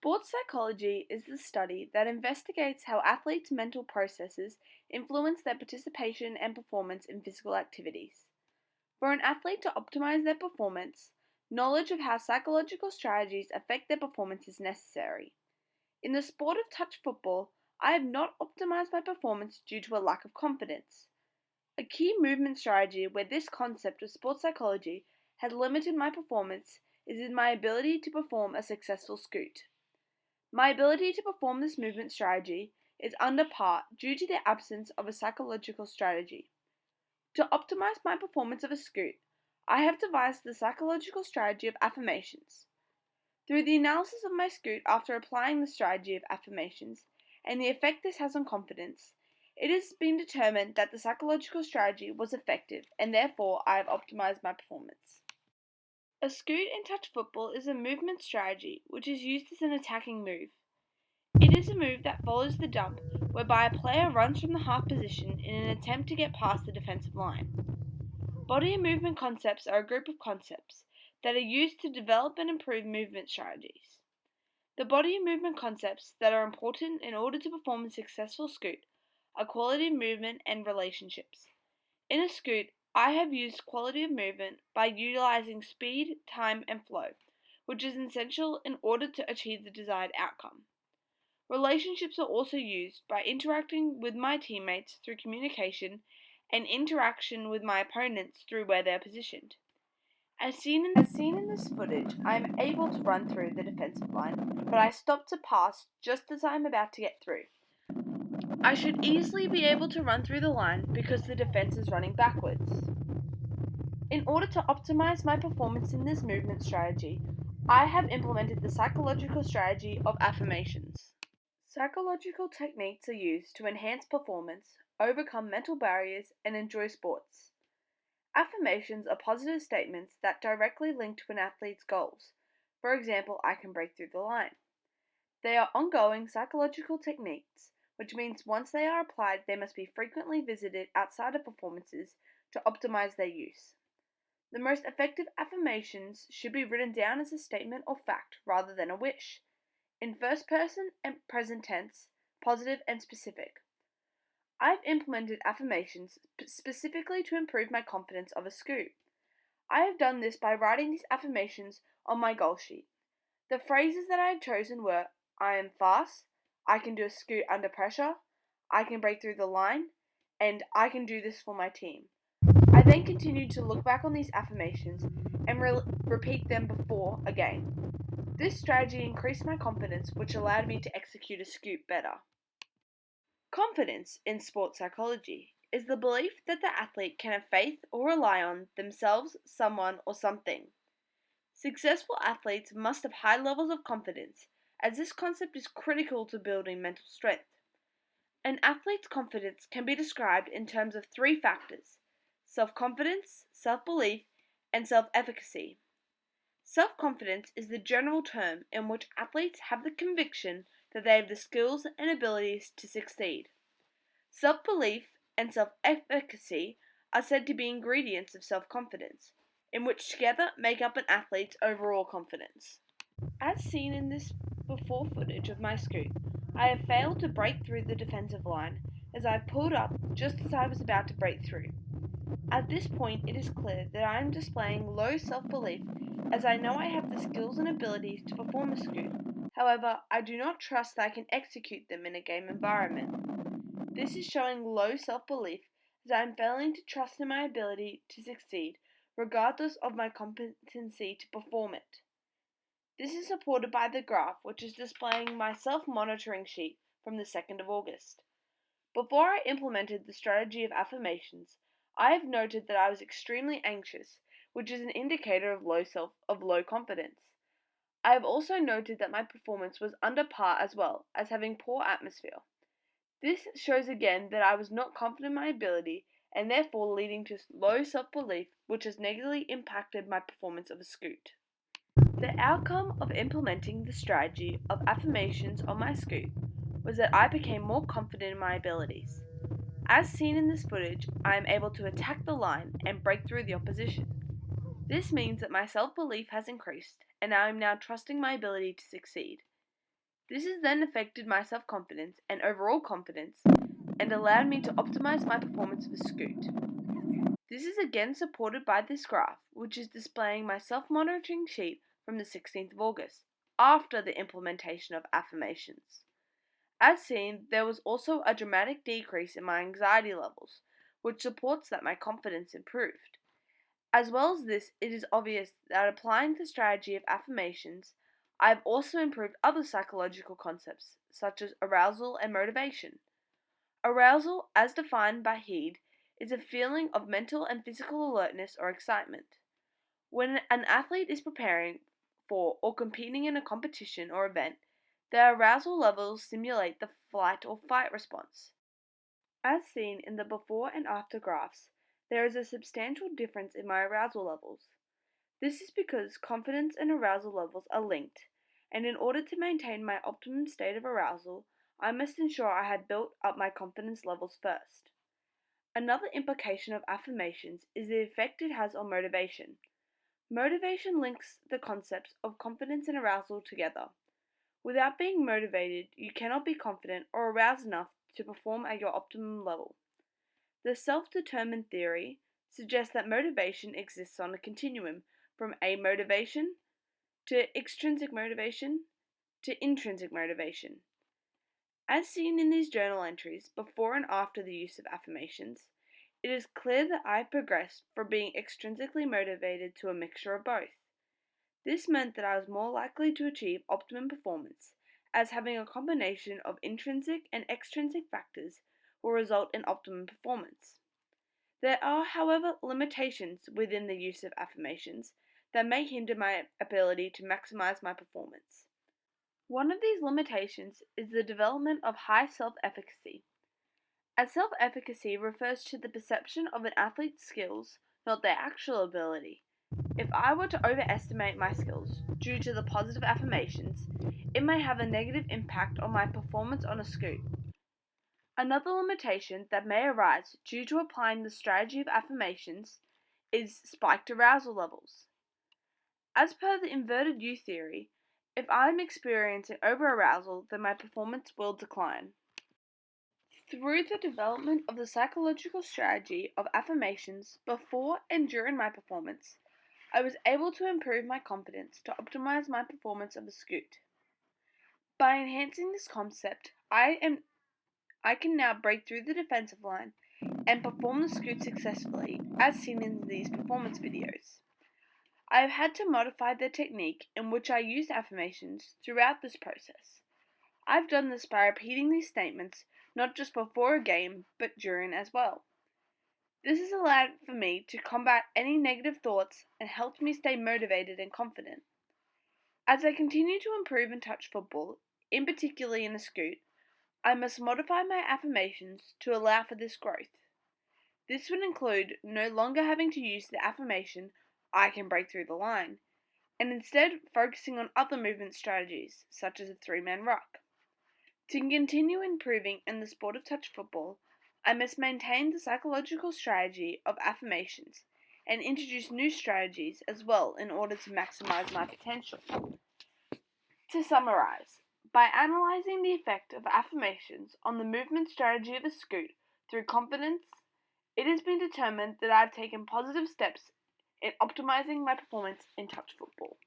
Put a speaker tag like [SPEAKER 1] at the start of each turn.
[SPEAKER 1] Sports psychology is the study that investigates how athletes' mental processes influence their participation and performance in physical activities. For an athlete to optimize their performance, knowledge of how psychological strategies affect their performance is necessary. In the sport of touch football, I have not optimized my performance due to a lack of confidence. A key movement strategy where this concept of sports psychology has limited my performance is in my ability to perform a successful scoot. My ability to perform this movement strategy is under par due to the absence of a psychological strategy. To optimize my performance of a scoot, I have devised the psychological strategy of affirmations. Through the analysis of my scoot after applying the strategy of affirmations and the effect this has on confidence, it has been determined that the psychological strategy was effective and therefore I have optimized my performance. A scoot in touch football is a movement strategy which is used as an attacking move. It is a move that follows the dump, whereby a player runs from the half position in an attempt to get past the defensive line. Body and movement concepts are a group of concepts that are used to develop and improve movement strategies. The body and movement concepts that are important in order to perform a successful scoot are quality of movement and relationships. In a scoot, I have used quality of movement by utilizing speed, time, and flow, which is essential in order to achieve the desired outcome. Relationships are also used by interacting with my teammates through communication and interaction with my opponents through where they are positioned. As seen in this footage, I am able to run through the defensive line, but I stop to pass just as I am about to get through. I should easily be able to run through the line because the defense is running backwards. In order to optimize my performance in this movement strategy, I have implemented the psychological strategy of affirmations. Psychological techniques are used to enhance performance, overcome mental barriers, and enjoy sports. Affirmations are positive statements that directly link to an athlete's goals. For example, I can break through the line. They are ongoing psychological techniques, which means once they are applied, they must be frequently visited outside of performances to optimize their use. The most effective affirmations should be written down as a statement or fact rather than a wish, in first person and present tense, positive and specific. I've implemented affirmations specifically to improve my confidence of a scoot. I have done this by writing these affirmations on my goal sheet. The phrases that I have chosen were, I am fast, I can do a scoot under pressure, I can break through the line, and I can do this for my team. I then continued to look back on these affirmations and repeat them before again. This strategy increased my confidence, which allowed me to execute a scoot better. Confidence in sports psychology is the belief that the athlete can have faith or rely on themselves, someone, or something. Successful athletes must have high levels of confidence, as this concept is critical to building mental strength. An athlete's confidence can be described in terms of three factors: self-confidence, self-belief, and self-efficacy. Self-confidence is the general term in which athletes have the conviction that they have the skills and abilities to succeed. Self-belief and self-efficacy are said to be ingredients of self-confidence, in which together make up an athlete's overall confidence. As seen in this before footage of my scoot, I have failed to break through the defensive line as I have pulled up just as I was about to break through. At this point, it is clear that I am displaying low self-belief as I know I have the skills and abilities to perform a scoot. However, I do not trust that I can execute them in a game environment. This is showing low self-belief as I am failing to trust in my ability to succeed regardless of my competency to perform it. This is supported by the graph which is displaying my self-monitoring sheet from the 2nd of August. Before I implemented the strategy of affirmations, I have noted that I was extremely anxious, which is an indicator of low confidence. I have also noted that my performance was under par as well as having poor atmosphere. This shows again that I was not confident in my ability and therefore leading to low self-belief, which has negatively impacted my performance of a scoot. The outcome of implementing the strategy of affirmations on my scoot was that I became more confident in my abilities. As seen in this footage, I am able to attack the line and break through the opposition. This means that my self-belief has increased and I am now trusting my ability to succeed. This has then affected my self-confidence and overall confidence and allowed me to optimize my performance of a scoot. This is again supported by this graph, which is displaying my self-monitoring sheet from the 16th of August, after the implementation of affirmations. As seen, there was also a dramatic decrease in my anxiety levels, which supports that my confidence improved. As well as this, it is obvious that applying the strategy of affirmations, I have also improved other psychological concepts, such as arousal and motivation. Arousal, as defined by Heed, is a feeling of mental and physical alertness or excitement. When an athlete is preparing for or competing in a competition or event, their arousal levels simulate the flight or fight response. As seen in the before and after graphs, there is a substantial difference in my arousal levels. This is because confidence and arousal levels are linked, and in order to maintain my optimum state of arousal, I must ensure I have built up my confidence levels first. Another implication of affirmations is the effect it has on motivation. Motivation links the concepts of confidence and arousal together. Without being motivated, you cannot be confident or aroused enough to perform at your optimum level. The self-determined theory suggests that motivation exists on a continuum from amotivation to extrinsic motivation to intrinsic motivation. As seen in these journal entries before and after the use of affirmations, it is clear that I have progressed from being extrinsically motivated to a mixture of both. This meant that I was more likely to achieve optimum performance, as having a combination of intrinsic and extrinsic factors will result in optimum performance. There are, however, limitations within the use of affirmations that may hinder my ability to maximize my performance. One of these limitations is the development of high self-efficacy. As self-efficacy refers to the perception of an athlete's skills, not their actual ability. If I were to overestimate my skills due to the positive affirmations, it may have a negative impact on my performance on a scoot. Another limitation that may arise due to applying the strategy of affirmations is spiked arousal levels. As per the inverted U theory, if I am experiencing overarousal, then my performance will decline. Through the development of the psychological strategy of affirmations before and during my performance, I was able to improve my confidence to optimize my performance of a scoot. By enhancing this concept, I can now break through the defensive line and perform the scoot successfully, as seen in these performance videos. I have had to modify the technique in which I use affirmations throughout this process. I've done this by repeating these statements not just before a game, but during as well. This has allowed for me to combat any negative thoughts and helped me stay motivated and confident. As I continue to improve in touch football, in particular in the scoot, I must modify my affirmations to allow for this growth. This would include no longer having to use the affirmation, "I can break through the line," and instead focusing on other movement strategies, such as a three-man ruck. To continue improving in the sport of touch football, I must maintain the psychological strategy of affirmations and introduce new strategies as well in order to maximize my potential. To summarize, by analyzing the effect of affirmations on the movement strategy of a scoot through confidence, it has been determined that I have taken positive steps in optimizing my performance in touch football.